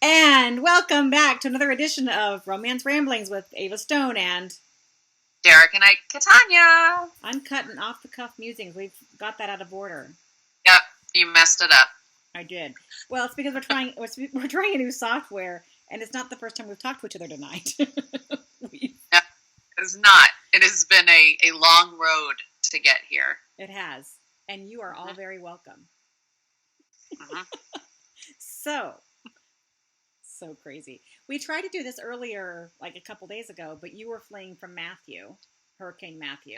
And welcome back to another edition of Romance Ramblings with Ava Stone and Jerrica Knight-Catania. Uncut and off-the-cuff musings. We've got that out of order. Yep, you messed it up. I did. Well, it's because we're trying a new software, and it's not the first time we've talked to each other tonight. No, it's not. It has been a long road to get here. It has. And you are all very welcome. Mm-hmm. So crazy. We tried to do this earlier, like a couple days ago, but you were fleeing from Hurricane Matthew.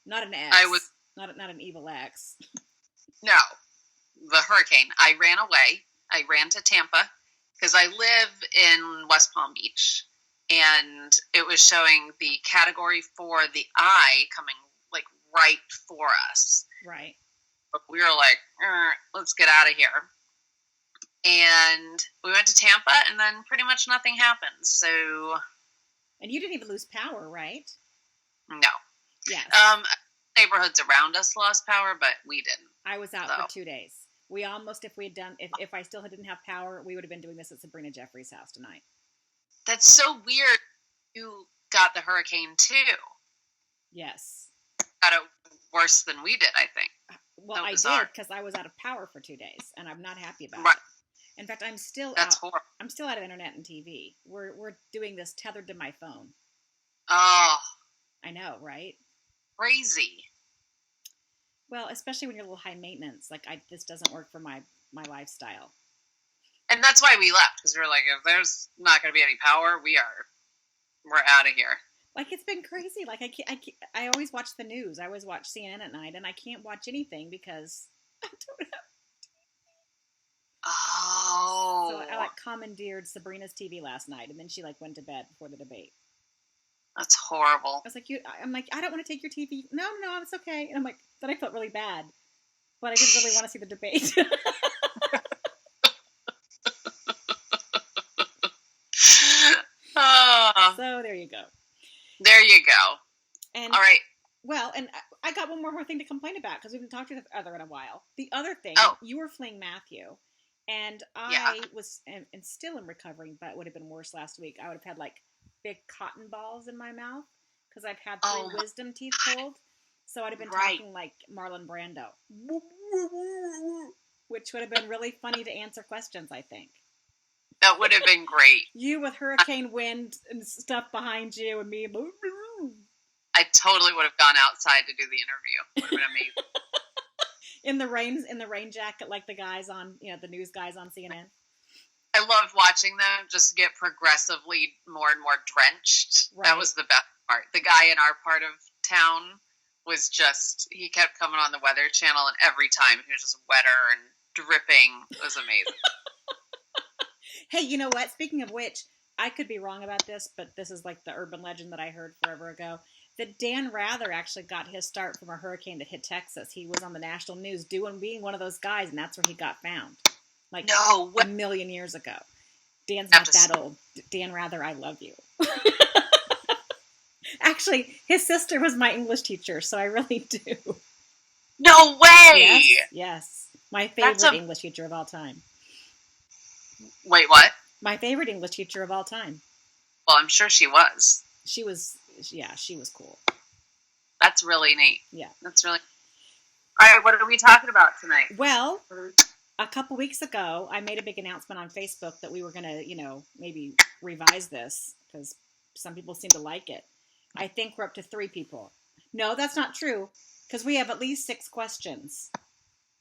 Not an X. Not an evil X. No, the hurricane. I ran away. I ran to Tampa because I live in West Palm Beach, and it was showing the Category 4, the eye, coming like right for us. Right. But we were like, let's get out of here. And we went to Tampa, and then pretty much nothing happened. So, and you didn't even lose power, right? No. Yes. Neighborhoods around us lost power, but we didn't. I was out for 2 days. We almost, if I still didn't have power, we would have been doing this at Sabrina Jeffrey's house tonight. That's so weird. You got the hurricane too. Yes. Got it worse than we did, I think. Well, I did because I was out of power for 2 days, and I'm not happy about it. In fact, I'm still horrible. I'm still out of internet and TV. We're doing this tethered to my phone. Oh, I know, right? Crazy. Well, especially when you're a little high maintenance. Like, this doesn't work for my lifestyle. And that's why we left, because we were like, if there's not going to be any power, we're out of here. Like, it's been crazy. Like, I always watch the news. I always watch CNN at night, and I can't watch anything because I don't have. Oh. So I commandeered Sabrina's TV last night, and then she went to bed before the debate. That's horrible. I was like, I don't want to take your TV. No, it's okay. And I'm like, then I felt really bad, but I didn't really want to see the debate. So there you go. There you go. And all right. Well, and I got one more thing to complain about because we haven't talked to each other in a while. The other thing, you were fleeing Matthew. And I was, and still am recovering, but it would have been worse last week. I would have had big cotton balls in my mouth because I've had 3 wisdom teeth pulled. So I'd have been talking like Marlon Brando, which would have been really funny to answer questions, I think. That would have been great. You with hurricane wind and stuff behind you and me. I totally would have gone outside to do the interview. It would have been amazing. In the rain jacket, like the guys on, the news guys on CNN. I loved watching them just get progressively more and more drenched. Right. That was the best part. The guy in our part of town was he kept coming on the Weather Channel, and every time he was just wetter and dripping. It was amazing. Hey, you know what? Speaking of which, I could be wrong about this, but this is like the urban legend that I heard forever ago. That Dan Rather actually got his start from a hurricane that hit Texas. He was on the national news being one of those guys, and that's where he got found. A million years ago. Dan's not that old. Dan Rather, I love you. Actually, his sister was my English teacher, so I really do. No way! Yes. My favorite English teacher of all time. Wait, what? My favorite English teacher of all time. Well, I'm sure she was. She was cool. That's really neat. Yeah. That's really... All right, what are we talking about tonight? Well, a couple weeks ago, I made a big announcement on Facebook that we were going to, maybe revise this because some people seem to like it. I think we're up to 3 people. No, that's not true because we have at least 6 questions.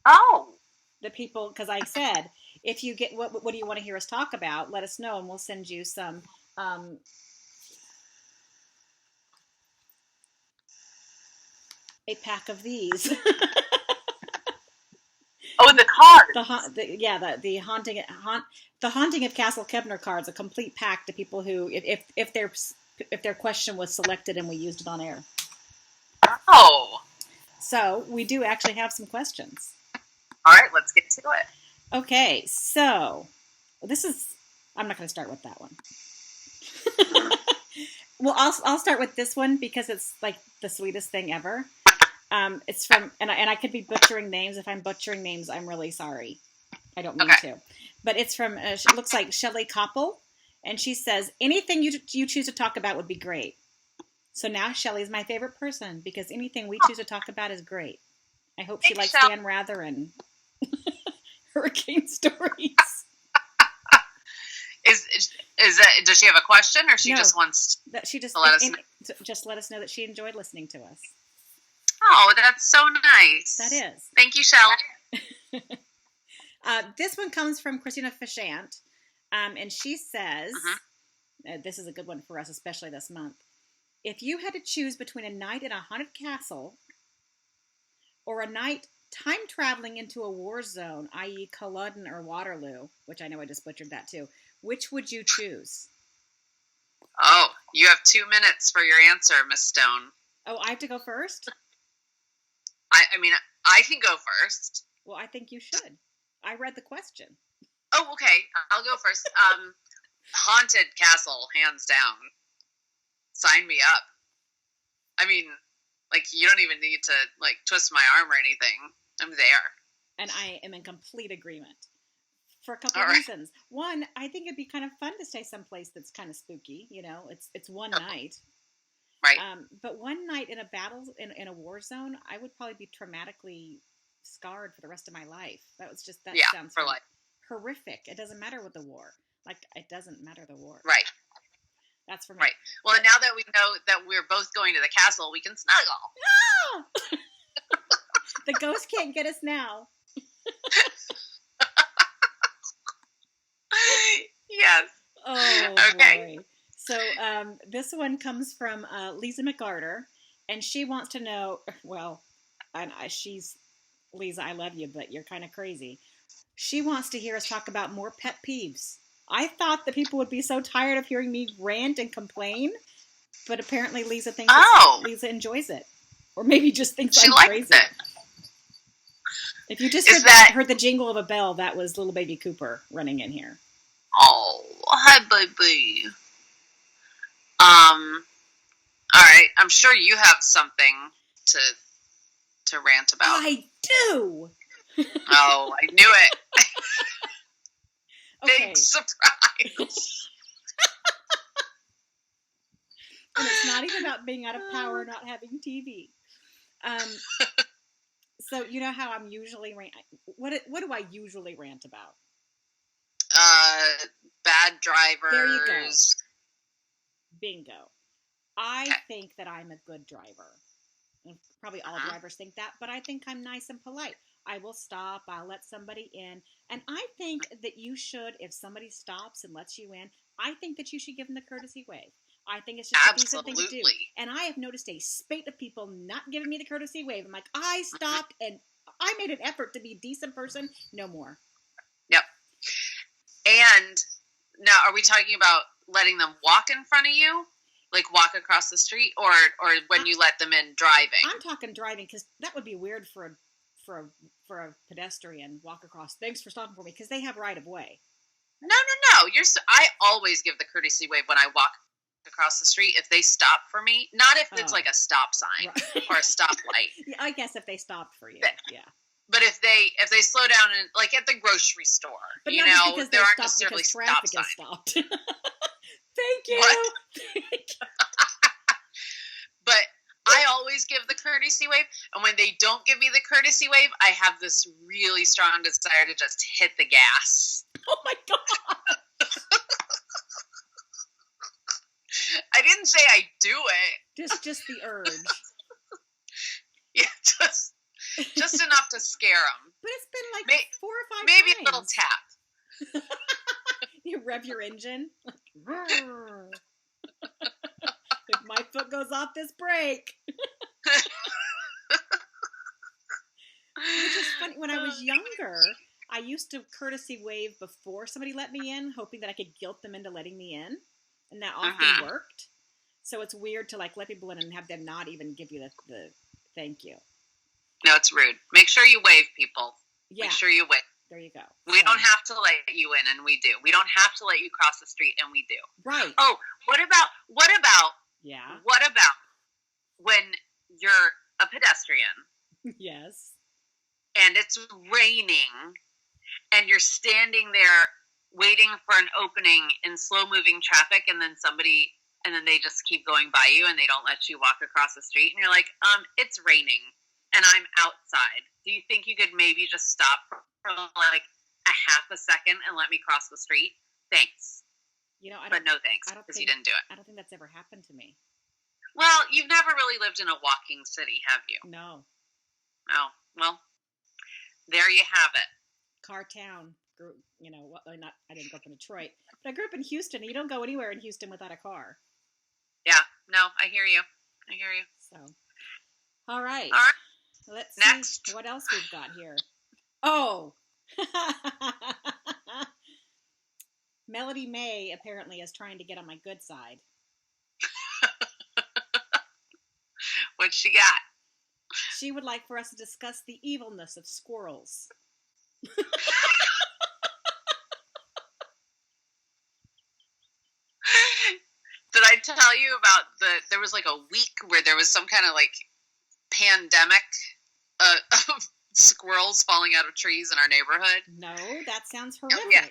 Oh. The people, because I said, if you get, what do you want to hear us talk about? Let us know and we'll send you some... a pack of these. The cards. The haunting of Castle Kebner cards, a complete pack to people who, if their question was selected and we used it on air. Oh. So we do actually have some questions. All right, let's get to it. Okay, so I'm not going to start with that one. Well, I'll start with this one because it's like the sweetest thing ever. It's from, and I could be butchering names. If I'm butchering names, I'm really sorry. I don't mean to. But it's from, it looks like Shelley Koppel. And she says, anything you choose to talk about would be great. So now Shelley's my favorite person because anything we choose to talk about is great. I hope she likes Dan Rather and hurricane stories. Does she have a question, or she just wants to let us know? Just let us know that she enjoyed listening to us. Oh, that's so nice. That is. Thank you, Shelley. This one comes from Christina Fishant, and she says, this is a good one for us, especially this month. If you had to choose between a night in a haunted castle or a night time traveling into a war zone, i.e. Culloden or Waterloo, which I know I just butchered that too, which would you choose? Oh, you have 2 minutes for your answer, Miss Stone. Oh, I have to go first? I mean, I can go first. Well, I think you should. I read the question. Oh, okay. I'll go first. Haunted castle, hands down. Sign me up. I mean, like, you don't even need to, like, twist my arm or anything. I'm there. And I am in complete agreement. For a couple of reasons. One, I think it'd be kind of fun to stay someplace that's kind of spooky. You know, it's one night. Right. But one night in a battle, in a war zone, I would probably be traumatically scarred for the rest of my life. That sounds for life. Horrific. It doesn't matter what the war. Like, it doesn't matter the war. Right. That's for me. Right. Well, and now that we know that we're both going to the castle, we can snuggle. No! The ghost can't get us now. Yes. Oh, okay. Boy. So this one comes from Lisa McArter, and she wants to know, well, she's, Lisa, I love you, but you're kind of crazy. She wants to hear us talk about more pet peeves. I thought that people would be so tired of hearing me rant and complain, but apparently Lisa thinks Lisa enjoys it. Or maybe just thinks I'm crazy. It. If you just heard the jingle of a bell, that was little baby Cooper running in here. Oh, hi, baby. All right. I'm sure you have something to rant about. I do. Oh, I knew it. Okay. Big surprise. And it's not even about being out of power, not having TV. So you know how I'm usually what do I usually rant about? Bad drivers. There you go. Bingo. I think that I'm a good driver. And probably all drivers think that, but I think I'm nice and polite. I will stop. I'll let somebody in. And I think that you should, if somebody stops and lets you in, I think that you should give them the courtesy wave. I think it's just a decent thing to do. And I have noticed a spate of people not giving me the courtesy wave. I'm like, I stopped and I made an effort to be a decent person. No more. Yep. And now, are we talking about letting them walk in front of you? Like walk across the street, or when you let them in driving? I'm talking driving, because that would be weird for a pedestrian walk across. Thanks for stopping for me, because they have right of way. No. I always give the courtesy wave when I walk across the street if they stop for me. Not if it's like a stop sign or a stoplight. Yeah, I guess if they stopped for you, yeah. But if they slow down and like at the grocery store, but you know, there aren't necessarily stop signs. Stopped. Thank you. What? But I always give the courtesy wave, and when they don't give me the courtesy wave, I have this really strong desire to just hit the gas. Oh my God. I didn't say I do it. Just the urge. Yeah, just enough to scare them. But it's been like 4 or 5 maybe times. A little tap. You rev your engine. If my foot goes off this brake. Which is funny. When I was younger, I used to courtesy wave before somebody let me in, hoping that I could guilt them into letting me in. And that often worked. So it's weird to like let people in and have them not even give you the thank you. No, it's rude. Make sure you wave, people. Yeah. Make sure you wave. There you go. We don't have to let you in, and we do. We don't have to let you cross the street, and we do. Right. Oh, what about Yeah. What about when you're a pedestrian? Yes. And it's raining, and you're standing there waiting for an opening in slow-moving traffic, and then they just keep going by you, and they don't let you walk across the street, and you're like, it's raining, and I'm outside. Do you think you could maybe just stop for like a half a second and let me cross the street? Thanks. But no thanks, because you didn't do it. I don't think that's ever happened to me. Well, you've never really lived in a walking city, have you? No. Oh, well, there you have it. Car town. I didn't grow up in Detroit, but I grew up in Houston. You don't go anywhere in Houston without a car. Yeah, no, I hear you. So, all right. Let's Next. see what else we've got here. Oh, Melody May apparently is trying to get on my good side. What's she got? She would like for us to discuss the evilness of squirrels. Did I tell you about there was like a week where there was some kind of like pandemic of squirrels falling out of trees in our neighborhood? No, that sounds horrific. Yeah.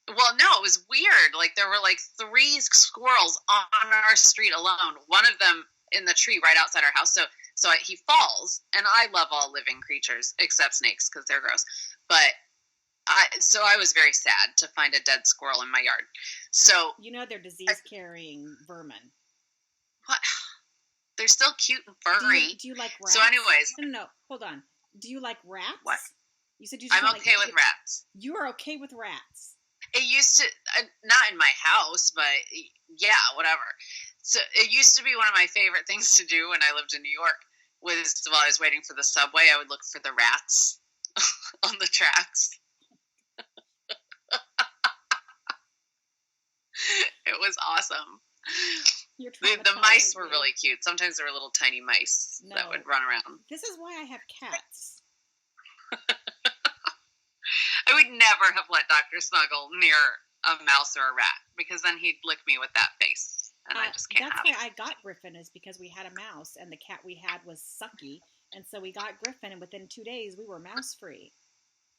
Well, no, it was weird. Like there were like 3 squirrels on our street alone. One of them in the tree right outside our house. So he falls, and I love all living creatures except snakes because they're gross. But I was very sad to find a dead squirrel in my yard. So they're disease-carrying vermin. What? They're still cute and furry. Do you like rats? So, anyways, no, hold on. Do you like rats? What? You said I'm okay with rats. You are okay with rats. It used to, not in my house, but yeah, whatever. So it used to be one of my favorite things to do when I lived in New York. Was while I was waiting for the subway, I would look for the rats on the tracks. It was awesome. The mice were really cute. Sometimes there were little tiny mice that would run around. This is why I have cats. I would never have let Dr. Snuggle near a mouse or a rat, because then he'd lick me with that face, and I just can't have it. That's why I got Griffin, is because we had a mouse, and the cat we had was sucky, and so we got Griffin, and within 2 days, we were mouse-free.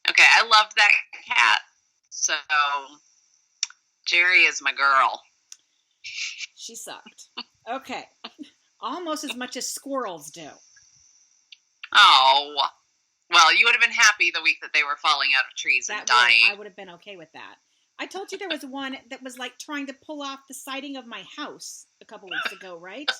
Okay, I loved that cat, so Jerry is my girl. She sucked. Okay. Almost as much as squirrels do. Oh. Well, you would have been happy the week that they were falling out of trees and dying. I would have been okay with that. I told you there was one that was like trying to pull off the siding of my house a couple weeks ago, right?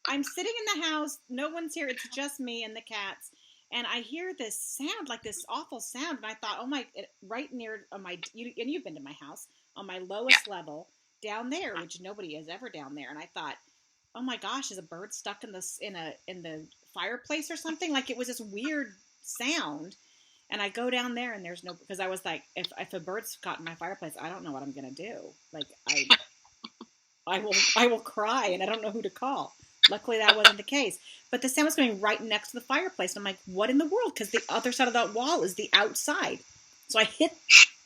I'm sitting in the house. No one's here. It's just me and the cats. And I hear this sound, like this awful sound. And I thought, oh my, right near my, and you've been to my house, on my lowest level, down there, which nobody is ever down there. And I thought, oh my gosh, is a bird stuck in the fireplace or something? Like it was this weird sound. And I go down there and there's no, because I was like, if a bird's caught in my fireplace, I don't know what I'm going to do. Like I will cry and I don't know who to call. Luckily that wasn't the case. But the sound was going right next to the fireplace. And I'm like, what in the world? Because the other side of that wall is the outside. So I hit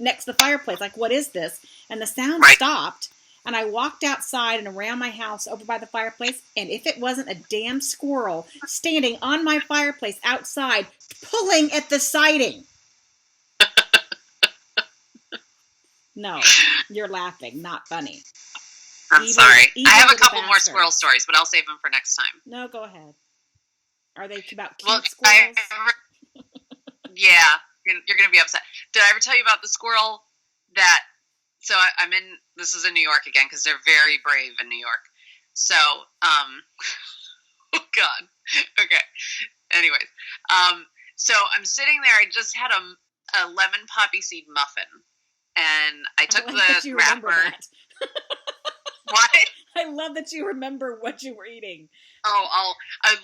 next to the fireplace, like, what is this? And the sound stopped. And I walked outside and around my house over by the fireplace. And if it wasn't a damn squirrel standing on my fireplace outside, pulling at the siding. No, you're laughing. Not funny. I'm sorry. I have a couple more squirrel stories, but I'll save them for next time. No, go ahead. Are they about cute squirrels? Yeah, you're going to be upset. Did I ever tell you about the squirrel that... So I'm in... This is in New York again, because they're very brave in New York. So, oh, God. Okay. Anyways. So I'm sitting there. I just had a lemon poppy seed muffin. And I took the wrapper... What? I love that you remember what you were eating. Oh, I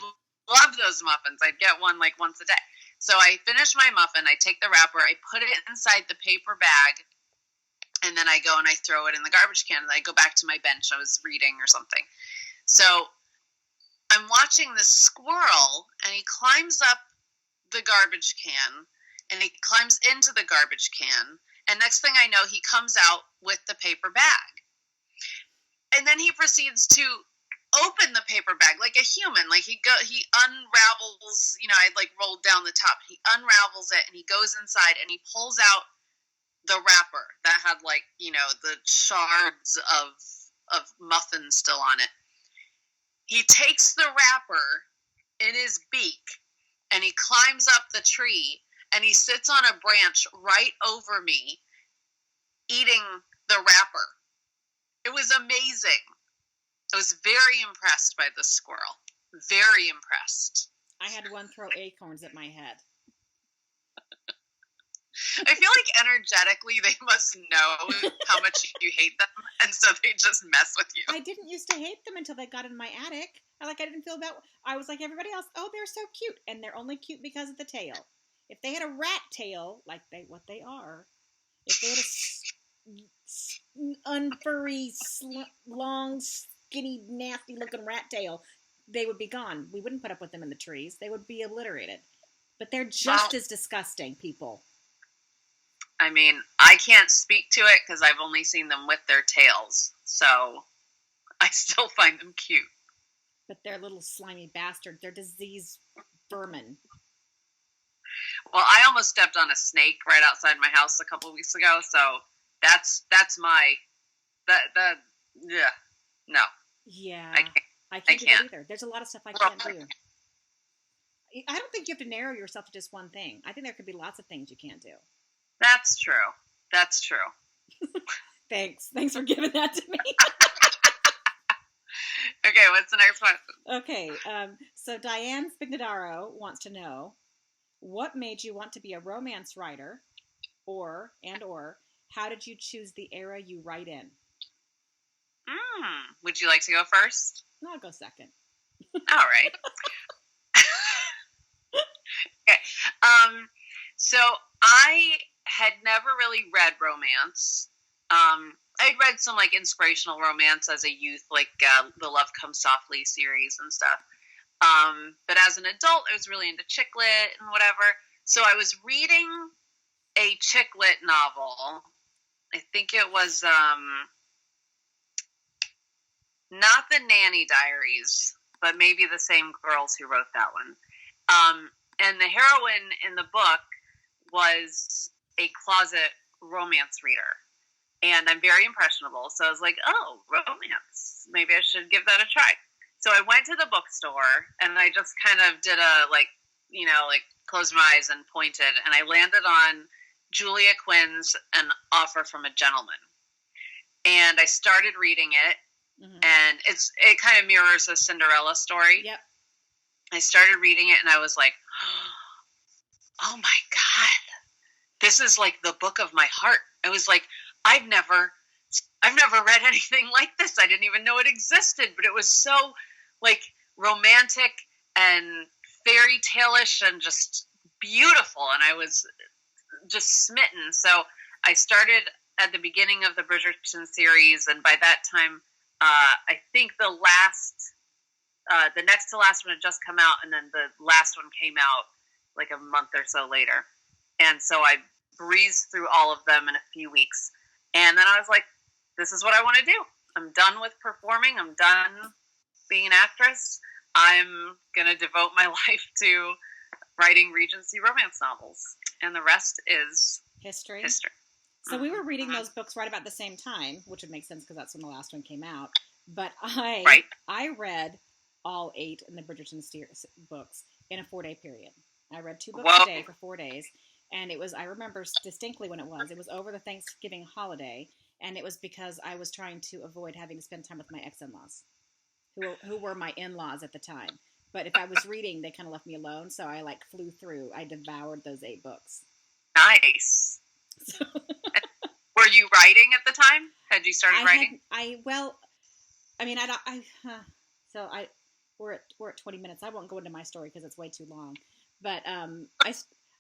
love those muffins. I'd get one like once a day. So I finish my muffin. I take the wrapper. I put it inside the paper bag. And then I go and I throw it in the garbage can. And I go back to my bench. I was reading or something. So I'm watching this squirrel. And he climbs up the garbage can. And he climbs into the garbage can. And next thing I know, he comes out with the paper bag. And then he proceeds to open the paper bag like a human. Like he unravels, I like rolled down the top. He unravels it and he goes inside and he pulls out the wrapper that had like, the shards of muffin still on it. He takes the wrapper in his beak and he climbs up the tree and he sits on a branch right over me eating the wrapper. It was amazing. I was very impressed by the squirrel. Very impressed. I had one throw acorns at my head. I feel like energetically they must know how much you hate them, and so they just mess with you. I didn't used to hate them until they got in my attic. I didn't feel that. I was like everybody else. Oh, they're so cute, and they're only cute because of the tail. If they had a rat tail, like what they are, if they had a unfurry, long, skinny, nasty-looking rat tail, they would be gone. We wouldn't put up with them in the trees. They would be obliterated. But they're just as disgusting, people. I mean, I can't speak to it because I've only seen them with their tails, so I still find them cute. But they're little slimy bastards. They're disease vermin. Well, I almost stepped on a snake right outside my house a couple of weeks ago, so that's my no. Yeah, I can't do that either. There's a lot of stuff I can't do. I don't think you have to narrow yourself to just one thing. I think there could be lots of things you can't do. That's true. Thanks for giving that to me. Okay, what's the next question? Okay, so Diane Fingerro wants to know, what made you want to be a romance writer, or how did you choose the era you write in? Would you like to go first? No, I'll go second. All right. Okay. So I had never really read romance. I'd read some like inspirational romance as a youth, like the Love Comes Softly series and stuff. But as an adult, I was really into chick lit and whatever. So I was reading a chick lit novel. I think it was not the Nanny Diaries, but maybe the same girls who wrote that one. And the heroine in the book was a closet romance reader. And I'm very impressionable. So I was like, oh, romance. Maybe I should give that a try. So I went to the bookstore and I just kind of did closed my eyes and pointed. And I landed on Julia Quinn's An Offer from a Gentleman. And I started reading it. Mm-hmm. And it kind of mirrors a Cinderella story. Yep. I started reading it and I was like, oh my God, this is like the book of my heart. I was like, I've never read anything like this. I didn't even know it existed, but it was so like romantic and fairy tale-ish and just beautiful. And I was just smitten. So I started at the beginning of the Bridgerton series. And by that time, I think the next to last one had just come out, and then the last one came out like a month or so later. And so I breezed through all of them in a few weeks. And then I was like, this is what I want to do. I'm done with performing. I'm done being an actress. I'm going to devote my life to writing Regency romance novels. And the rest is history. So we were reading those books right about the same time, which would make sense because that's when the last one came out. But I read all 8 in the Bridgerton books in a 4-day period. I read 2 books a day for 4 days. And I remember distinctly when it was over the Thanksgiving holiday. And it was because I was trying to avoid having to spend time with my ex-in-laws, who were my in-laws at the time. But if I was reading, they kind of left me alone. So I flew through. I devoured those 8 books. Nice. So were you writing at the time? Had you started writing? We're at 20 minutes. I won't go into my story because it's way too long. But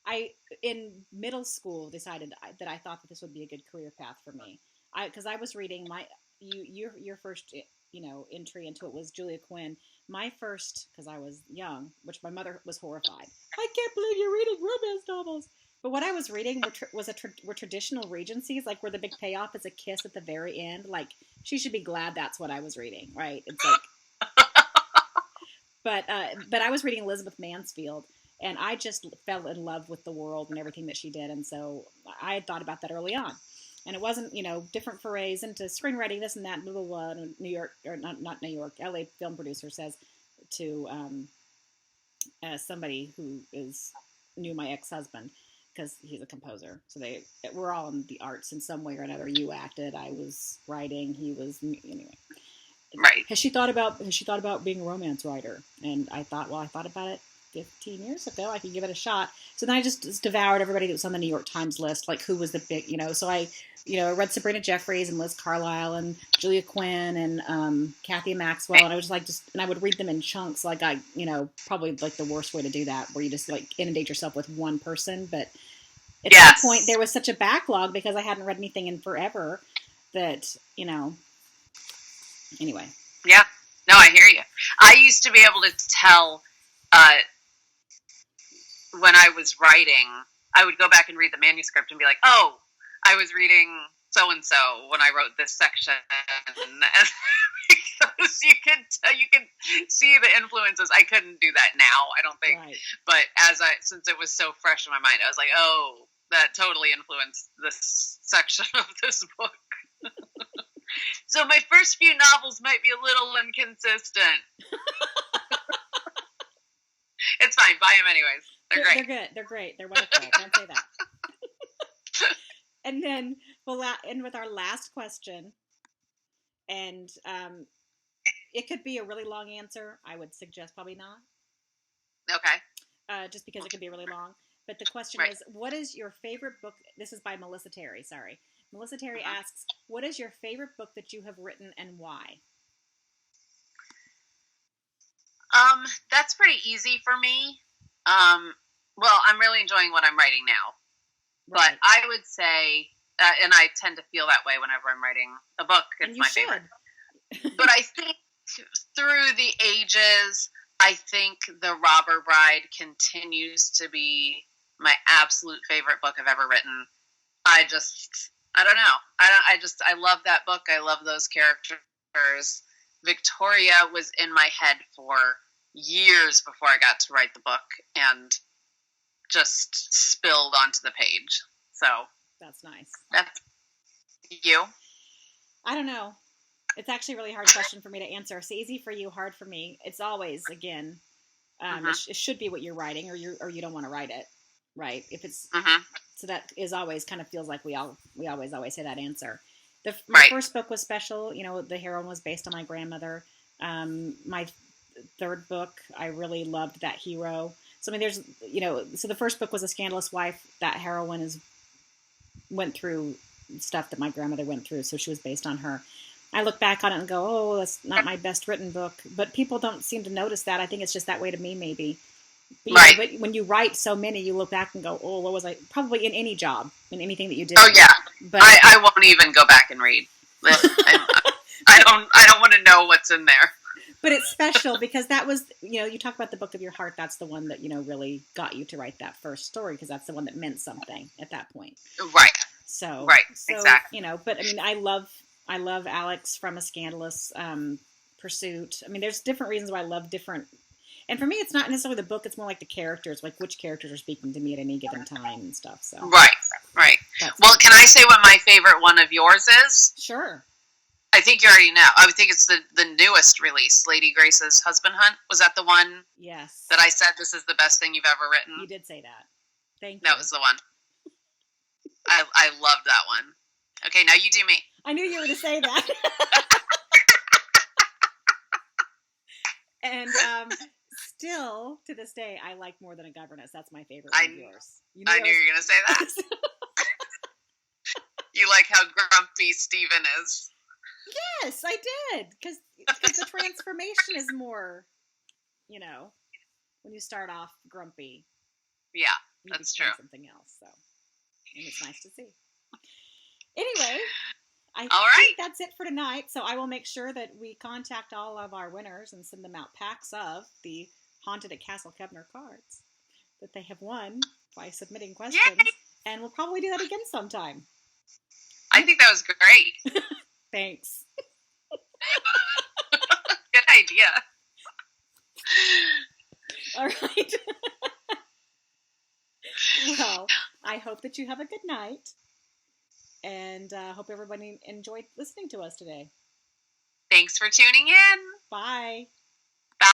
I in middle school decided that I thought that this would be a good career path for me. Because I was reading your first entry into it was Julia Quinn. My first, because I was young, which my mother was horrified. I can't believe you're reading romance novels. But what I was reading were traditional Regencies, like where the big payoff is a kiss at the very end. Like, she should be glad that's what I was reading, right? It's like, But I was reading Elizabeth Mansfield, and I just fell in love with the world and everything that she did, and so I had thought about that early on. And it wasn't, different forays into screenwriting, this and that, blah, blah, blah. New York, or not New York, LA film producer says to somebody who knew my ex-husband, because he's a composer. So we're all in the arts in some way or another. You acted, I was writing, he was, anyway. Right. Has she thought about being a romance writer? And I thought about it 15 years ago. I could give it a shot. So then I just devoured everybody that was on the New York Times list, like who was the big, So I read Sabrina Jeffries and Liz Carlisle and Julia Quinn and Kathy Maxwell, and I was and I would read them in chunks. Like probably like the worst way to do that, where you just like inundate yourself with one person. But at that point, there was such a backlog because I hadn't read anything in forever that Anyway. Yeah. No, I hear you. I used to be able to tell when I was writing, I would go back and read the manuscript and be like, oh, I was reading so-and-so when I wrote this section. Because you could see the influences. I couldn't do that now, I don't think. Right. But since it was so fresh in my mind, I was like, oh, that totally influenced this section of this book. So my first few novels might be a little inconsistent. It's fine. Buy them anyways. They're great. They're good. They're great. They're wonderful. Don't say that. And then we'll end with our last question. And it could be a really long answer. I would suggest probably not. Okay. Just because it could be really long. But the question is, what is your favorite book? This is by Melissa Terry. Sorry. Melissa Terry asks, what is your favorite book that you have written and why? That's pretty easy for me. Well, I'm really enjoying what I'm writing now. Right. But I would say, and I tend to feel that way whenever I'm writing a book. It's my favorite. But I think through the ages, I think The Robber Bride continues to be my absolute favorite book I've ever written. I don't know. I love that book. I love those characters. Victoria was in my head for years before I got to write the book and just spilled onto the page. So that's nice. That's you. I don't know. It's actually a really hard question for me to answer. It's easy for you, hard for me. It's always, again, it should be what you're writing, or you don't want to write it, right? If it's so that is always kind of feels like we always say that answer. My first book was special. The heroine was based on my grandmother. My third book, I really loved that hero. So I mean, there's so the first book was A Scandalous Wife. That heroine went through stuff that my grandmother went through, so she was based on her. I look back on it and go, oh, that's not my best written book. But people don't seem to notice that. I think it's just that way to me, maybe. But when you write so many, you look back and go, oh, what was I? Probably in any job, in anything that you did. Oh, yeah. But I won't even go back and read. I don't want to know what's in there. But it's special because that was, you talk about the book of your heart. That's the one that, really got you to write that first story because that's the one that meant something at that point. Right. So exactly. But I mean, I love Alex from A Scandalous Pursuit. I mean, there's different reasons why I love different. And for me, it's not necessarily the book. It's more like the characters, like which characters are speaking to me at any given time and stuff. So Right. Well, can I say what my favorite one of yours is? Sure. I think you already know. I would think it's the newest release, Lady Grace's Husband Hunt. Was that the one? Yes. That I said this is the best thing you've ever written? You did say that. Thank you. That was the one. I loved that one. Okay, now you do me. I knew you were going to say that. And still, to this day, I like More Than a Governess. That's my favorite one of yours. I knew you were going to say that. You like how grumpy Steven is. Yes, I did. Because the transformation is more, when you start off grumpy. Yeah, that's true. Something else, so. And it's nice to see. Anyway, I think that's it for tonight. So I will make sure that we contact all of our winners and send them out packs of the Haunted at Castle Kevner cards that they have won by submitting questions. Yay! And we'll probably do that again sometime. I think that was great. Thanks. Good idea. All right. Well, I hope that you have a good night, and hope everybody enjoyed listening to us today. Thanks for tuning in. Bye.